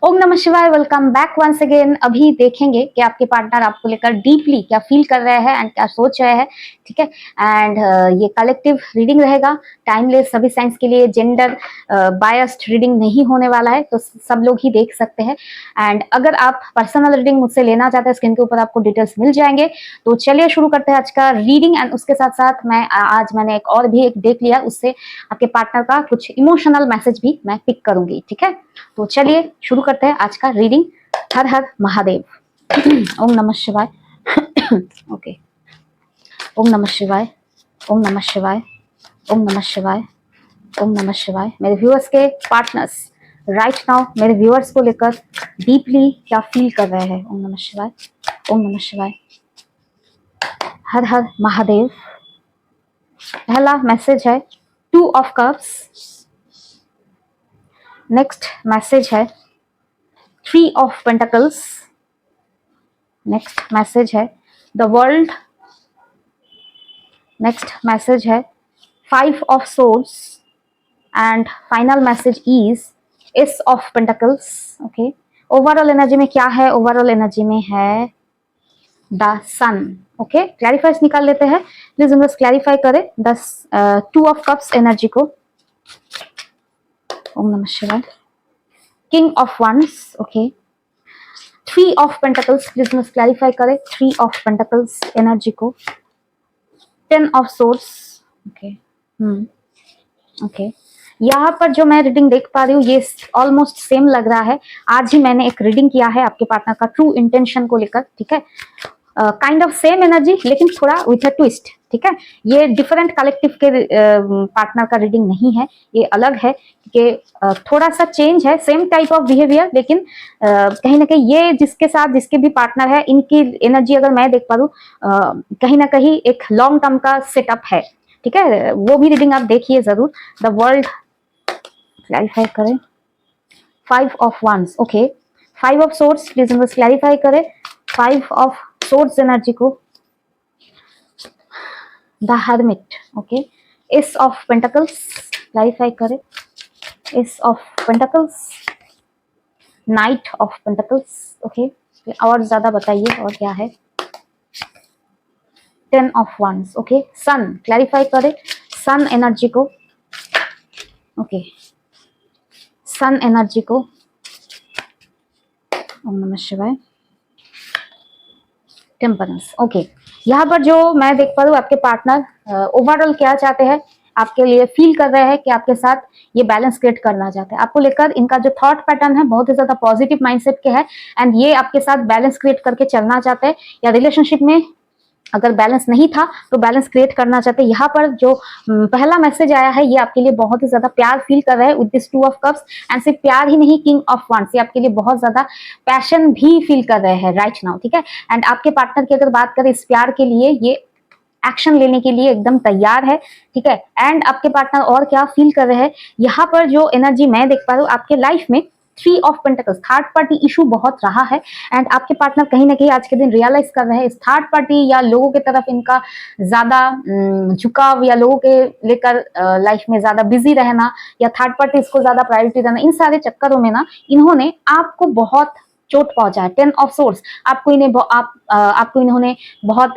ओम नमः शिवाय। Welcome back once again. अभी देखेंगे कि आपके पार्टनर आपको लेकर डीपली क्या फील कर रहे हैं एंड क्या सोच रहे हैं। ठीक है। एंड ये कलेक्टिव रीडिंग रहेगा, टाइमलेस, सभी साइंस के लिए, जेंडर बायस्ड रीडिंग नहीं होने वाला है, तो सब लोग ही देख सकते हैं। एंड अगर आप पर्सनल रीडिंग मुझसे लेना चाहते हैं, स्क्रीन के ऊपर आपको डिटेल्स मिल जाएंगे। तो चलिए शुरू करते हैं आज का रीडिंग। एंड उसके साथ साथ मैंने एक और भी एक देख लिया, उससे आपके पार्टनर का कुछ इमोशनल मैसेज भी मैं पिक करूंगी। ठीक है, तो चलिए शुरू करते हैं आज का रीडिंग। हर हर महादेव। ओम नमः शिवाय। ओके। ओम नमः शिवाय। ओम नमः शिवाय। ओम नमः शिवाय। ओम नमः शिवाय। मेरे व्यूअर्स के पार्टनर्स राइट नाउ मेरे व्यूअर्स को लेकर डीपली क्या फील कर रहे हैं। ओम नमः शिवाय। ओम नमः शिवाय। हर हर महादेव। पहला मैसेज है 2 ऑफ कप्स। नेक्स्ट मैसेज है 3 ऑफ पेंटिकल्स। नेक्स्ट मैसेज है द वर्ल्ड। नेक्स्ट मैसेज है 5 of swords and final message is S of pentacles. Okay, overall energy में क्या है? ओवरऑल एनर्जी में है द सन। ओके, क्लैरिफाइज निकाल लेते हैं। प्लीज यूनिवर्स क्लैरिफाई करें 2 ऑफ कप्स एनर्जी को। ओम नमः शिवाय। King of wands. Okay, 3 of pentacles, please universe clarify करें 3 ऑफ पेंटिकल्स एनर्जी को। 10 ऑफ सोर्स। ओके, ओके, यहाँ पर जो मैं रीडिंग देख पा रही हूँ ये ऑलमोस्ट सेम लग रहा है। आज ही मैंने एक रीडिंग किया है आपके पार्टनर का ट्रू इंटेंशन को लेकर। ठीक है, काइंड ऑफ सेम एनर्जी लेकिन थोड़ा विथ अ ट्विस्ट। ठीक है, ये डिफरेंट कलेक्टिव के पार्टनर का रीडिंग नहीं है, ये अलग है कि थोड़ा सा चेंज है, सेम टाइप ऑफ बिहेवियर, लेकिन कहीं ना कहीं ये जिसके साथ जिसके भी पार्टनर है इनकी एनर्जी अगर मैं देख पा रही हूँ कहीं ना कहीं एक लॉन्ग टर्म का सेटअप है। ठीक है, वो भी रीडिंग आप देखिए जरूर। द वर्ल्ड क्लैरिफाई करें 5 of wands. Okay, 5 of swords, please universe clarify करें 5 ऑफ सोर्ड्स एनर्जी को। The hermit. Okay, ace of pentacles clarify करें ace of pentacles. Knight of pentacles. Okay, और ज्यादा बताइए और क्या है? 10 of wands. Okay, sun clarify करें सन एनर्जी को। ओके, सन एनर्जी को। ओम नमः शिवाय। टेम्परेंस। ओके, यहाँ पर जो मैं देख पा रही हूँ आपके पार्टनर ओवरऑल क्या चाहते हैं, आपके लिए फील कर रहे हैं कि आपके साथ ये बैलेंस क्रिएट करना चाहते हैं। आपको लेकर इनका जो थॉट पैटर्न है बहुत ही ज्यादा पॉजिटिव माइंडसेट के है एंड ये आपके साथ बैलेंस क्रिएट करके चलना चाहते हैं, या रिलेशनशिप में अगर बैलेंस नहीं था तो बैलेंस क्रिएट करना चाहते हैं। यहाँ पर जो पहला मैसेज आया है ये आपके लिए बहुत ही ज्यादा प्यार फील कर रहे हैं with this 2 of cups. And सिर्फ प्यार ही नहीं, किंग ऑफ वंस, ये आपके लिए बहुत ज्यादा पैशन भी फील कर रहे हैं राइट नाउ। ठीक है, एंड आपके पार्टनर की अगर बात करें इस प्यार के लिए, ये एक्शन लेने के लिए एकदम तैयार है। ठीक है, एंड आपके पार्टनर और क्या फील कर रहे हैं, यहाँ पर जो एनर्जी मैं देख पा रही हूँ आपके लाइफ में 3 of pentacles, third party issue बहुत रहा है एंड आपके पार्टनर कहीं ना कहीं आज के दिन रियलाइज कर रहे हैं इस थर्ड पार्टी या लोगों की तरफ इनका ज्यादा झुकाव, या लोगों के लेकर लाइफ में ज्यादा बिजी रहना, या थर्ड पार्टी इसको ज्यादा प्रायोरिटी देना, इन सारे चक्करों में ना इन्होंने आपको बहुत चोट पहुंचा है। 10 ऑफ सोर्स, आपको इन्होंने बहुत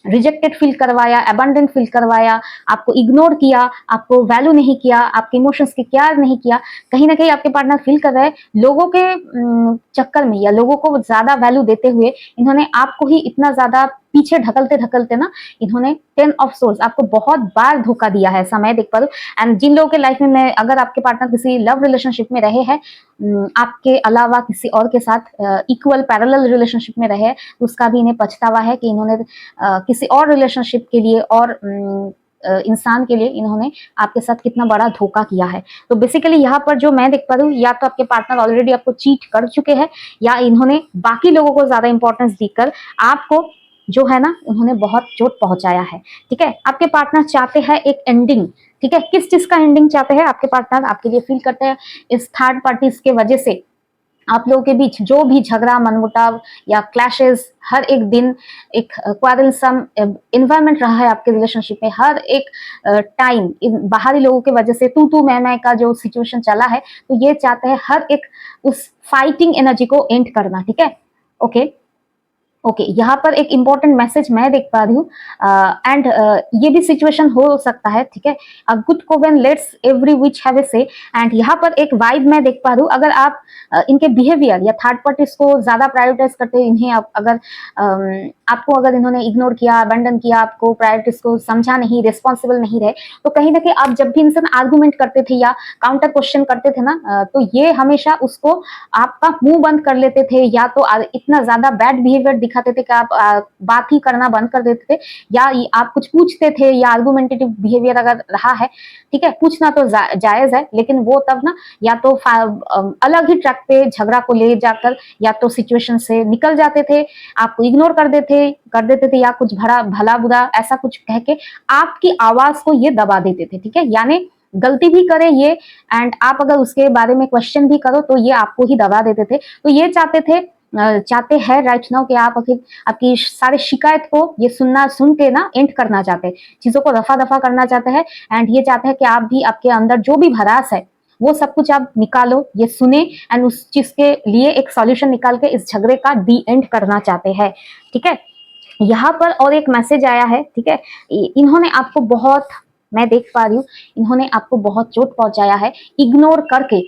रिजेक्टेड फील करवाया, अबंडेंट फील करवाया, आपको इग्नोर किया, आपको वैल्यू नहीं किया, आपके इमोशंस की केयर नहीं किया। कहीं ना कहीं आपके पार्टनर फील कर रहे हैं लोगों के चक्कर में या लोगों को ज्यादा वैल्यू देते हुए इन्होंने आपको ही इतना ज्यादा पीछे ढकलते ढकलते ना इन्होंने 10 ऑफ सोर्स आपको बहुत बार धोखा दिया है, ऐसा मैं देख पा रही हूँ। एंड जिन लोगों के लाइफ में मैं, अगर आपके पार्टनर किसी लव रिलेशनशिप में रहे हैं आपके अलावा किसी और के साथ इक्वल पैरेलल रिलेशनशिप में रहे, तो उसका भी इन्हें पछतावा है कि इन्होंने किसी और रिलेशनशिप के लिए और इंसान के लिए इन्होंने आपके साथ कितना बड़ा धोखा किया है। तो बेसिकली यहाँ पर जो मैं देख पा रही हूँ, या तो आपके पार्टनर ऑलरेडी आपको चीट कर चुके हैं, या इन्होंने बाकी लोगों को ज्यादा इंपॉर्टेंस देकर आपको जो है ना उन्होंने बहुत चोट पहुंचाया है। ठीक है, आपके पार्टनर चाहते हैं एक एंडिंग। ठीक है, किस चीज का एंडिंग चाहते हैं आपके पार्टनर? आपके लिए फील करते हैं इस थर्ड पार्टी की वजह से आप लोगों के बीच जो भी झगड़ा मनमुटाव या क्लैशेस, हर एक दिन एक क्वारलसम इन्वायरमेंट रहा है आपके रिलेशनशिप में, हर एक टाइम बाहरी लोगों की वजह से तू तू मैं का जो सिचुएशन चला है, तो ये चाहते हैं हर एक उस फाइटिंग एनर्जी को एंड करना, ठीक है। ओके ओके यहाँ पर एक इंपॉर्टेंट मैसेज मैं देख पा रही हूँ, एंड ये भी सिचुएशन हो सकता है, ठीक है। A good coven let's every witch have a say, and यहाँ पर एक वाइब मैं देख पा रही हूँ। अगर आप इनके बिहेवियर या थर्ड पार्टीज को ज्यादा प्रायोरिटाइज करते हैं, इन्हें अगर आपको अगर इन्होंने इग्नोर किया, अबेंडन किया, आपको प्रायोरिटीज को समझा नहीं, रिस्पॉन्सिबल नहीं रहे, तो कहीं ना कहीं आप जब भी इनसे आर्गूमेंट करते थे या काउंटर क्वेश्चन करते थे ना, तो ये हमेशा उसको आपका मुंह बंद कर लेते थे, या तो इतना ज्यादा बैड बिहेवियर दिखाते थे कि आप बात ही करना बंद कर देते थे, या आप कुछ पूछते थे या आर्गुमेंटेटिव बिहेवियर अगर रहा है, ठीक है, पूछना तो जायज है, लेकिन वो तब ना या तो अलग ही ट्रैक पे झगड़ा को ले जाकर या तो सिचुएशन से निकल जाते थे, आपको इग्नोर कर देते थे या कुछ भला बुरा ऐसा कुछ कह के आपकी आवाज को ये दबा देते थे, ठीक है। यानी गलती भी करे ये, एंड आप अगर उसके बारे में क्वेश्चन भी करो तो ये आपको ही दबा देते थे। तो ये चाहते हैं राइट नाउ कि आप आपकी सारे शिकायत को ये सुन के ना एंड करना चाहते हैं, चीजों को रफा दफा करना चाहते हैं, एंड ये चाहते हैं कि आप भी आपके अंदर जो भी भड़ास है वो सब कुछ आप निकालो, ये सुने, एंड उस चीज के लिए एक सॉल्यूशन निकाल के इस झगड़े का डी एंड करना चाहते हैं, ठीक है। यहाँ पर और एक मैसेज आया है, ठीक है। इन्होंने आपको बहुत, मैं देख पा रही हूँ, इन्होंने आपको बहुत चोट पहुंचाया है इग्नोर करके,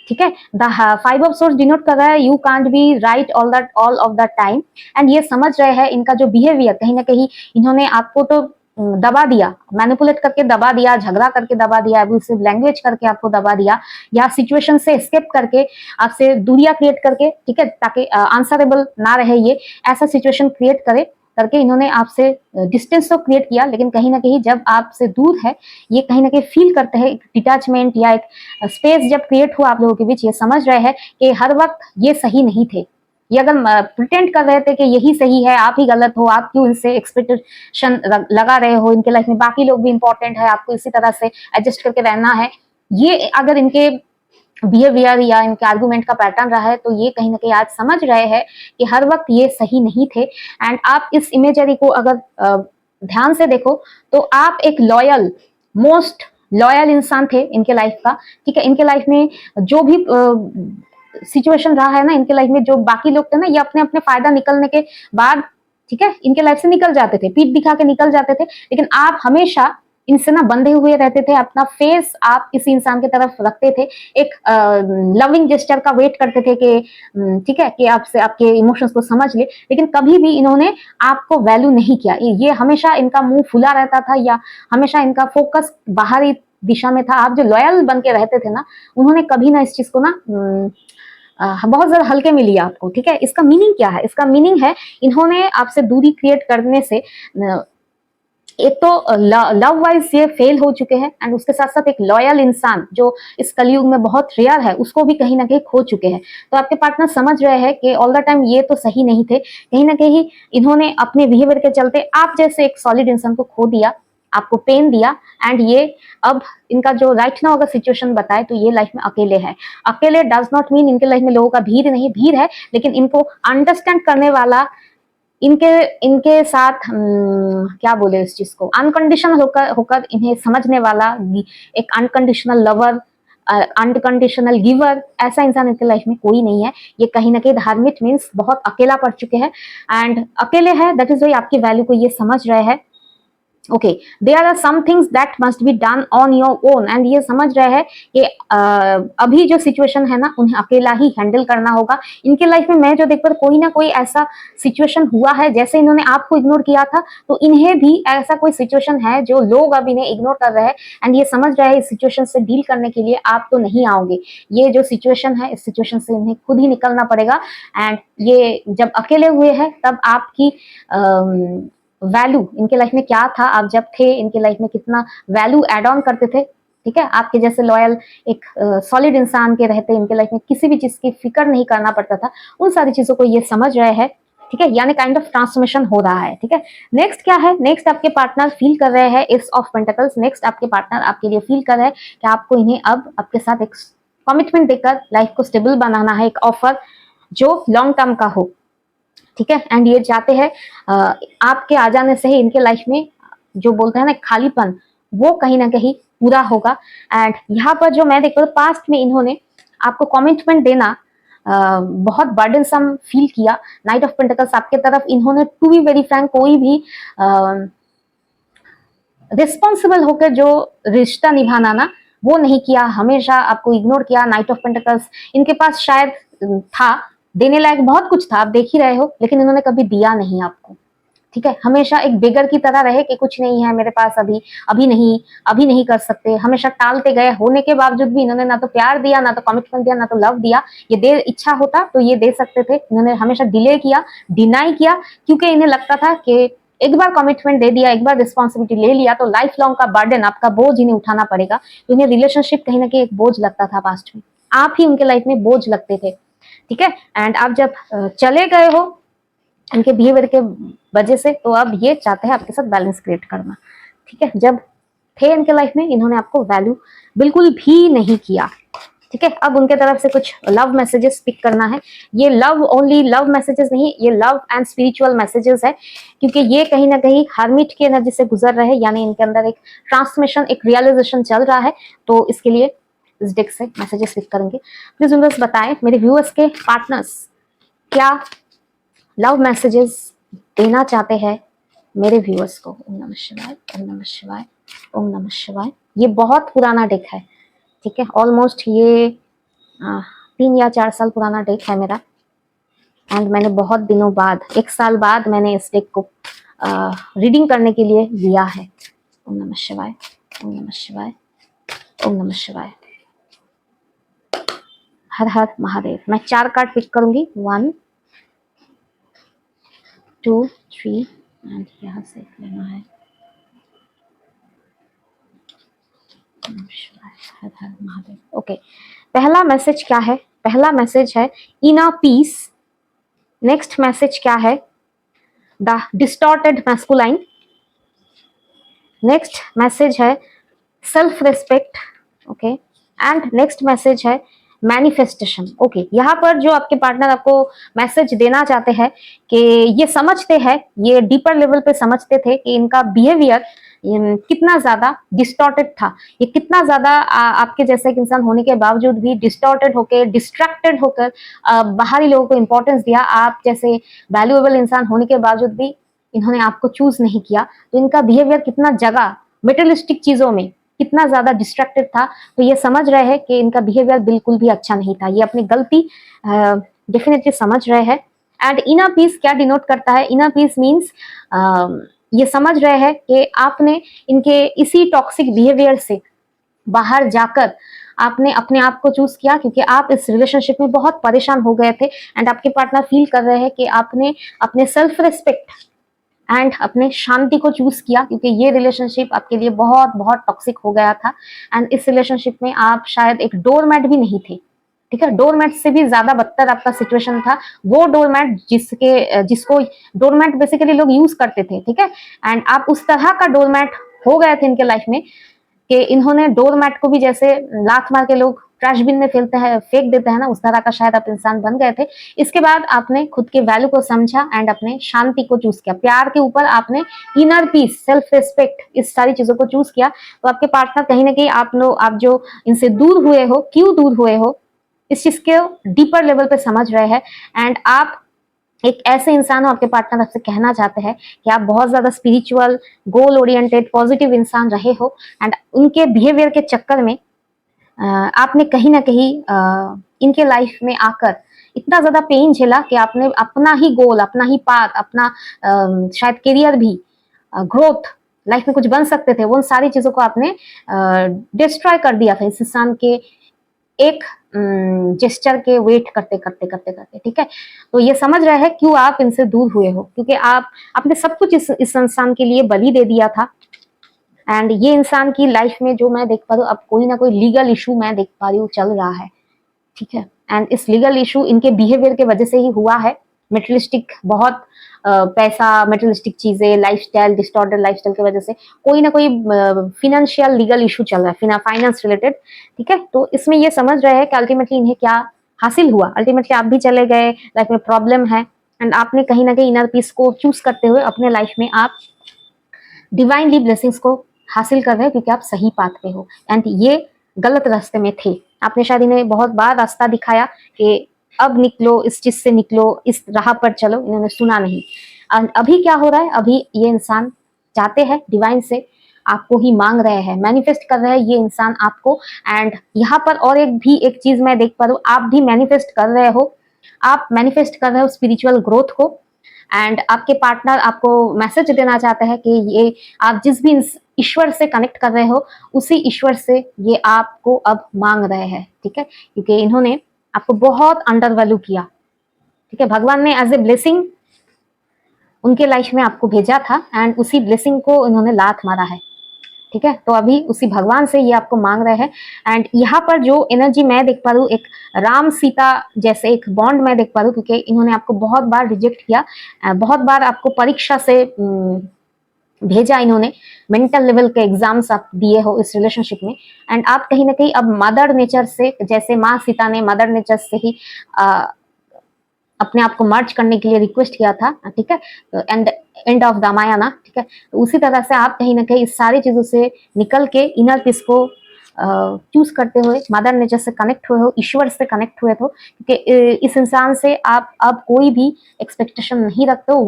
ठीक है। द 5 ऑफ सोर्स डिनोट कर रहा है you can't be right all of the time, and ये समझ रहे हैं इनका जो बिहेवियर, कहीं ना कहीं इन्होंने आपको तो दबा दिया, मैनिपुलेट करके दबा दिया, झगड़ा करके दबा दिया, अब्यूसिव लैंग्वेज करके आपको दबा दिया, या सिचुएशन से एस्केप करके आपसे दूरियां क्रिएट करके, ठीक है, ताकि आंसरेबल ना रहे, ये ऐसा सिचुएशन क्रिएट करके इन्होंने आपसे डिस्टेंस तो क्रिएट किया, लेकिन कहीं ना कहीं जब आपसे दूर है, ये कहीं ना कहीं फील करते हैं एक डिटैचमेंट या एक स्पेस जब क्रिएट हुआ आप लोगों के बीच, ये समझ रहे हैं कि हर वक्त ये सही नहीं थे, ये अगर प्रिटेंड कर रहे थे कि यही सही है, आप ही गलत हो, आप क्यों इनसे एक्सपेक्टेशन लगा रहे हो, इनके लाइफ में बाकी लोग भी इंपॉर्टेंट है, आपको इसी तरह से एडजस्ट करके रहना है, ये अगर इनके बिहेवियर या इनके आर्गुमेंट का पैटर्न रहा है, तो ये कहीं ना कहीं आज समझ रहे हैं कि हर वक्त ये सही नहीं थे। एंड आप इस इमेजरी को अगर ध्यान से देखो तो आप एक लॉयल, मोस्ट लॉयल इंसान थे इनके लाइफ का, ठीक है। इनके लाइफ में जो भी सिचुएशन रहा है ना, इनके लाइफ में जो बाकी लोग थे ना, ये अपने अपने फायदा निकलने के बाद, ठीक है, इनके लाइफ से निकल जाते थे, पीठ दिखा के निकल जाते थे, लेकिन आप हमेशा इनसे ना बंधे हुए रहते थे, अपना फेस आप किसी इंसान की तरफ रखते थे, एक लविंग जेस्चर का वेट करते थे कि ठीक है, कि आपसे आपके इमोशंस को समझ ले, लेकिन कभी भी इन्होंने आपको वैल्यू नहीं किया, ये हमेशा इनका मुंह फुला रहता था, या हमेशा इनका फोकस बाहरी दिशा में था। आप जो लॉयल बन के रहते थे ना, उन्होंने कभी ना इस चीज को ना बहुत ज्यादा हल्के में लिया आपको, ठीक है। इसका मीनिंग क्या है? इसका मीनिंग है इन्होंने आपसे दूरी क्रिएट करने से एक तो लव वाइज ये फेल हो चुके हैं, एंड उसके साथ साथ एक लॉयल इंसान जो इस कलयुग में बहुत रेयर है, उसको भी कहीं ना कहीं खो चुके हैं। तो आपके पार्टनर समझ रहे हैं कि ऑल द टाइम ये तो सही नहीं थे, कहीं ना कहीं इन्होंने अपने बिहेवियर के चलते आप जैसे एक सॉलिड इंसान को खो दिया, आपको पेन दिया, एंड ये अब इनका जो राइट नाउ अगर सिचुएशन बताए तो ये लाइफ में अकेले है। अकेले डज नॉट मीन इनके लाइफ में लोगों का भीड़ नहीं, भीड़ है, लेकिन इनको अंडरस्टैंड करने वाला, इनके साथ क्या बोले इस चीज को, अनकंडीशनल होकर इन्हें समझने वाला एक अनकंडीशनल लवर, अनकंडीशनल गिवर, ऐसा इंसान इनके लाइफ में कोई नहीं है। ये कहीं ना कहीं धार्मिक मीन्स बहुत अकेला पड़ चुके हैं, एंड अकेले है, दैट इज वाई आपकी वैल्यू को ये समझ रहे हैं। Okay, there are some things that must be done on your own, and ये समझ रहे हैं कि अभी जो सिचुएशन है ना, उन्हें अकेला ही हैंडल करना होगा। इनके लाइफ में मैं जो देख पर कोई ना कोई ऐसा सिचुएशन हुआ है, जैसे इन्होंने आपको इग्नोर किया था, तो इन्हें भी ऐसा कोई सिचुएशन है जो लोग अब इन्हें इग्नोर कर रहे हैं, एंड ये समझ रहे हैं इस सिचुएशन से डील करने के लिए आप तो नहीं आओगे, ये जो सिचुएशन है, इस सिचुएशन से इन्हें खुद ही निकलना पड़ेगा। एंड ये जब अकेले हुए हैं तब आपकी वैल्यू इनके लाइफ में क्या था, आप जब थे इनके लाइफ में कितना वैल्यू एड ऑन करते थे, ठीक है। आपके जैसे लॉयल एक सॉलिड इंसान के रहते इनके लाइफ में किसी भी चीज की फिक्र नहीं करना पड़ता था, उन सारी चीजों को ये समझ रहे हैं, ठीक है। यानी काइंड ऑफ ट्रांसफॉर्मेशन हो रहा है, ठीक है। नेक्स्ट क्या है? नेक्स्ट आपके पार्टनर फील कर रहे हैं एस ऑफ पेंटिकल्स। नेक्स्ट आपके पार्टनर आपके लिए फील कर रहे हैं कि आपको इन्हें अब आपके साथ एक कमिटमेंट देकर लाइफ को स्टेबल बनाना है, एक ऑफर जो लॉन्ग टर्म का हो, ठीक है। एंड ये चाहते हैं आपके आ जाने से ही इनके लाइफ में जो बोलते हैं ना खालीपन, वो कहीं ना कहीं पूरा होगा। एंड यहाँ पर जो मैं देखता हूँ पास्ट में इन्होंने आपको कमिटमेंट देना बहुत बर्डनसम फील किया। नाइट ऑफ पेंटिकल्स आपके तरफ इन्होंने टू बी वेरी फ्रैंक कोई भी रिस्पॉन्सिबल होकर जो रिश्ता निभाना ना वो नहीं किया, हमेशा आपको इग्नोर किया। नाइट ऑफ पेंटिकल्स इनके पास शायद था, देने लायक बहुत कुछ था, आप देख ही रहे हो, लेकिन इन्होंने कभी दिया नहीं आपको, ठीक है। हमेशा एक बेगर की तरह रहे कि कुछ नहीं है मेरे पास, अभी नहीं कर सकते, हमेशा टालते गए। होने के बावजूद भी इन्होंने ना तो प्यार दिया, ना तो कमिटमेंट दिया, ना तो लव दिया। ये दे इच्छा होता तो ये दे सकते थे, इन्होंने हमेशा डिले किया, डिनाई किया, क्योंकि इन्हें लगता था कि एक बार कमिटमेंट दे दिया, एक बार रिस्पॉन्सिबिलिटी ले लिया तो लाइफ लॉन्ग का बर्डन, आपका बोझ इन्हें उठाना पड़ेगा। तो इन्हें रिलेशनशिप कहीं ना कहीं एक बोझ लगता था पास्ट में, आप ही उनके लाइफ में बोझ लगते थे, ठीक है। एंड आप जब चले गए हो इनके बिहेवियर के वजह से, तो अब ये चाहते हैं आपके साथ बैलेंस क्रिएट करना, ठीक है। जब थे इनके लाइफ में इन्होंने आपको वैल्यू बिल्कुल भी नहीं किया, ठीक है। अब उनके तरफ से कुछ लव मैसेजेस पिक करना है। ये लव ओनली लव मैसेजेस नहीं, ये लव एंड स्पिरिचुअल मैसेजेस है, क्योंकि ये कहीं ना कहीं हर्मिट की एनर्जी से गुजर रहे हैं, यानी इनके अंदर एक ट्रांसमिशन, एक रियलाइजेशन चल रहा है। तो इसके लिए इस डेक से मैसेजेस पिक करेंगे। प्लीज यूनिवर्स बताएं मेरे व्यूअर्स के पार्टनर्स क्या लव मैसेजेस देना चाहते हैं मेरे व्यूअर्स को। ओम नमः शिवाय, ओम नमः शिवाय, ओम नमः शिवाय। ये बहुत पुराना डेक है, ठीक है। ऑलमोस्ट ये 3 या 4 साल पुराना डेक है मेरा। एंड मैंने बहुत दिनों बाद, 1 साल बाद मैंने इस डेक को रीडिंग करने के लिए लिया है। ओम नमः शिवाय, ओम नमः शिवाय, ओम नमः शिवाय। हर हर महादेव। मैं 4 कार्ड पिक करूंगी, 1 2 3 एंड यहाँ से लेना है। हर हर महादेव। ओके, पहला मैसेज क्या है? पहला मैसेज है इनर पीस। नेक्स्ट मैसेज क्या है? The distorted masculine. Next message है self respect, okay. And next message है मैनिफेस्टेशन, ओके। यहाँ पर जो आपके पार्टनर आपको मैसेज देना चाहते हैं कि ये समझते हैं, ये डीपर लेवल पे समझते थे कि इनका बिहेवियर कितना ज्यादा डिस्टॉर्टेड था, ये कितना ज्यादा आपके जैसे एक इंसान होने के बावजूद भी डिस्टॉर्टेड होकर, डिस्ट्रैक्टेड होकर बाहरी लोगों को इंपॉर्टेंस दिया। आप जैसे वैल्यूएबल इंसान होने के बावजूद भी इन्होंने आपको चूज नहीं किया। तो इनका बिहेवियर कितना जगह मेटेरियलिस्टिक चीजों में, कितना ज्यादा डिस्ट्रैक्टेड था। तो ये समझ रहे हैं कि इनका बिहेवियर बिल्कुल भी अच्छा नहीं था, ये अपनी गलती डेफिनेटली समझ रहे हैं। एंड इनर पीस क्या डिनोट करता है? इनर पीस मीन्स ये समझ रहे हैं कि आपने इनके इसी टॉक्सिक बिहेवियर से बाहर जाकर आपने अपने आप को चूज किया, क्योंकि आप इस रिलेशनशिप में बहुत परेशान हो गए थे। एंड आपके पार्टनर फील कर रहे हैं कि आपने अपने सेल्फ रिस्पेक्ट एंड अपने शांति को चूज किया, क्योंकि ये रिलेशनशिप आपके लिए बहुत बहुत टॉक्सिक हो गया था। एंड इस रिलेशनशिप में आप शायद एक डोरमैट भी नहीं थे, ठीक है। डोरमैट से भी ज्यादा बदतर आपका सिचुएशन था। वो डोरमैट जिसको डोरमैट बेसिकली लोग यूज करते थे, ठीक है। एंड आप उस तरह का डोरमैट हो गए थे इनके लाइफ में कि इन्होंने डोरमैट को भी जैसे लात मार के लोग ट्रैश बिन में फेंक देते हैं ना, उस तरह का शायद आप इंसान बन गए थे। इसके बाद आपने खुद के वैल्यू को समझा एंड अपने शांति को चूज किया। प्यार के ऊपर आपने इनर पीस, सेल्फ रिस्पेक्ट, इस सारी चीजों को चूज किया। तो आपके पार्टनर कहीं ना कहीं आप जो इनसे दूर हुए हो, क्यों दूर हुए हो, इस चीज के डीपर लेवल पे समझ रहे हैं। एंड आप एक ऐसे इंसान हो, आपके पार्टनर आपसे कहना चाहते हैं कि आप बहुत ज्यादा स्पिरिचुअल, गोल ओरिएंटेड, पॉजिटिव इंसान रहे हो। एंड उनके बिहेवियर के चक्कर में आपने कहीं ना कहीं इनके लाइफ में आकर इतना ज्यादा पेन झेला कि आपने अपना ही गोल, अपना ही पाथ, अपना शायद करियर भी, ग्रोथ, लाइफ में कुछ बन सकते थे, वो सारी चीजों को आपने डिस्ट्रॉय कर दिया था इस इंसान के एक जेस्चर के वेट करते करते करते करते, ठीक है। तो ये समझ रहे हैं क्यों आप इनसे दूर हुए हो, क्योंकि आपने सब कुछ इस इंसान के लिए बलि दे दिया था। एंड ये इंसान की लाइफ में जो मैं देख पा रही हूँ, अब कोई ना कोई लीगल इशू मैं देख पा रही हूँ चल रहा है, ठीक है। एंड इस लीगल इशू इनके बिहेवियर के वजह से ही हुआ है। मेटेरियलिस्टिक बहुत पैसा, मेटेरियलिस्टिक चीजें, लाइफस्टाइल, डिस्टॉर्टेड लाइफस्टाइल की वजह से कोई ना कोई फिनेंशियल लीगल इशू चल रहा है, फाइनेंस रिलेटेड, ठीक है। तो इसमें ये समझ रहे हैं कि अल्टीमेटली इन्हें क्या हासिल हुआ, अल्टीमेटली आप भी चले गए, लाइफ में प्रॉब्लम है, एंड आपने कहीं ना कहीं इनर पीस को चूज करते हुए अपने लाइफ में आप डिवाइनली ब्लेसिंग्स को हासिल कर रहे हैं, क्योंकि आप सही पाथ पे हो, एंड ये गलत रास्ते में थे। आपने शायद इन्हें बहुत बार रास्ता दिखाया कि अब निकलो, इस चीज से निकलो, इस राह पर चलो, इन्होंने सुना नहीं। अभी क्या हो रहा है, अभी ये इंसान चाहते हैं डिवाइन से आपको ही मांग रहे हैं, मैनिफेस्ट कर रहे हैं ये इंसान आपको। एंड यहाँ पर और एक चीज मैं देख पा रही हूँ, आप भी मैनिफेस्ट कर रहे हो, आप मैनिफेस्ट कर रहे हो स्पिरिचुअल ग्रोथ को, एंड आपके पार्टनर आपको मैसेज देना चाहते हैं कि ये आप जिस भी ईश्वर से कनेक्ट कर रहे हो, उसी ईश्वर से ये आपको अब मांग रहे हैं, ठीक है, क्योंकि इन्होंने आपको बहुत अंडर वैल्यू किया, ठीक है। भगवान ने एज ए ब्लेसिंग उनके लाइफ में आपको भेजा था, एंड उसी ब्लेसिंग को इन्होंने लात मारा है, ठीक है। तो अभी उसी भगवान से ये आपको मांग रहे हैं, एंड यहाँ पर जो एनर्जी मैं देख पा रही हूँ, एक राम सीता जैसे एक बॉन्ड मैं देख पा रही हूँ, क्योंकि इन्होंने आपको बहुत बार रिजेक्ट किया, बहुत बार आपको परीक्षा से भेजा, इन्होंने मेंटल लेवल के एग्जाम्स आप दिए हो इस रिलेशनशिप में, एंड आप कहीं ना कहीं अब मदर नेचर से, जैसे माँ सीता ने मदर नेचर से ही अपने आप को मर्ज करने के लिए रिक्वेस्ट किया था, ठीक है, एंड ऑफ रामायण, ठीक है। तो उसी तरह से आप कहीं ना कहीं इस सारी चीजों से निकल के इनर पीस को चूज करते हुए मदर नेचर से कनेक्ट हुए हो, ईश्वर से कनेक्ट हुए हो, क्योंकि इस इंसान से आप अब कोई भी एक्सपेक्टेशन नहीं रखते हो।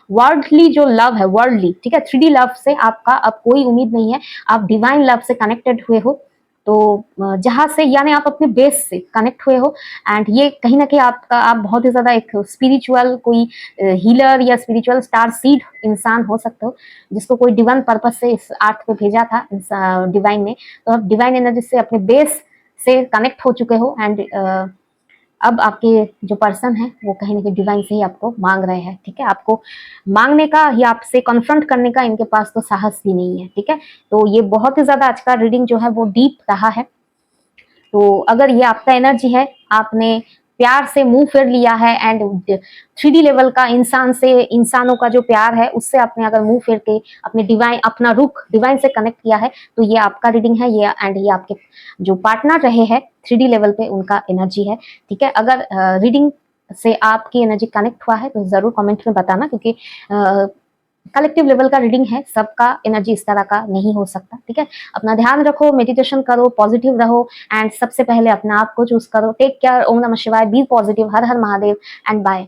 वर्ल्डली जो लव है, वर्ल्डली, ठीक है, 3D लव से आपका अब कोई उम्मीद नहीं है, आप डिवाइन लव से कनेक्टेड हुए हो। तो जहां से यानी आप अपने बेस से कनेक्ट हुए हो, एंड ये कहीं ना कहीं आप बहुत ही ज्यादा एक स्पिरिचुअल कोई हीलर या स्पिरिचुअल स्टार सीड इंसान हो सकते हो, जिसको कोई डिवाइन पर्पस से इस अर्थ पे भेजा था डिवाइन ने। तो आप डिवाइन एनर्जी से अपने बेस से कनेक्ट हो चुके हो, एंड अब आपके जो पर्सन है वो कहीं ना कहीं डिवाइन से ही आपको मांग रहे हैं, ठीक है। आपको मांगने का या आपसे कन्फ्रंट करने का इनके पास तो साहस भी नहीं है, ठीक है। तो ये बहुत ही ज्यादा आज का रीडिंग जो है वो डीप रहा है। तो अगर ये आपका एनर्जी है, आपने प्यार से मुंह फेर लिया है, एंड 3D लेवल का इंसान से, इंसानों का जो प्यार है उससे आपने अगर मुंह फेर के अपने डिवाइन, अपना रुख डिवाइन से कनेक्ट किया है, तो ये आपका रीडिंग है, ये एंड ये आपके जो पार्टनर रहे हैं 3D लेवल पे उनका एनर्जी है, ठीक है। अगर रीडिंग से आपकी एनर्जी कनेक्ट हुआ है तो जरूर कमेंट में बताना, क्योंकि कलेक्टिव लेवल का रीडिंग है, सबका एनर्जी इस तरह का नहीं हो सकता, ठीक है। अपना ध्यान रखो, मेडिटेशन करो, पॉजिटिव रहो, एंड सबसे पहले अपना आप को चूज करो। टेक केयर, ओम नमः शिवाय, बी पॉजिटिव, हर हर महादेव, एंड बाय।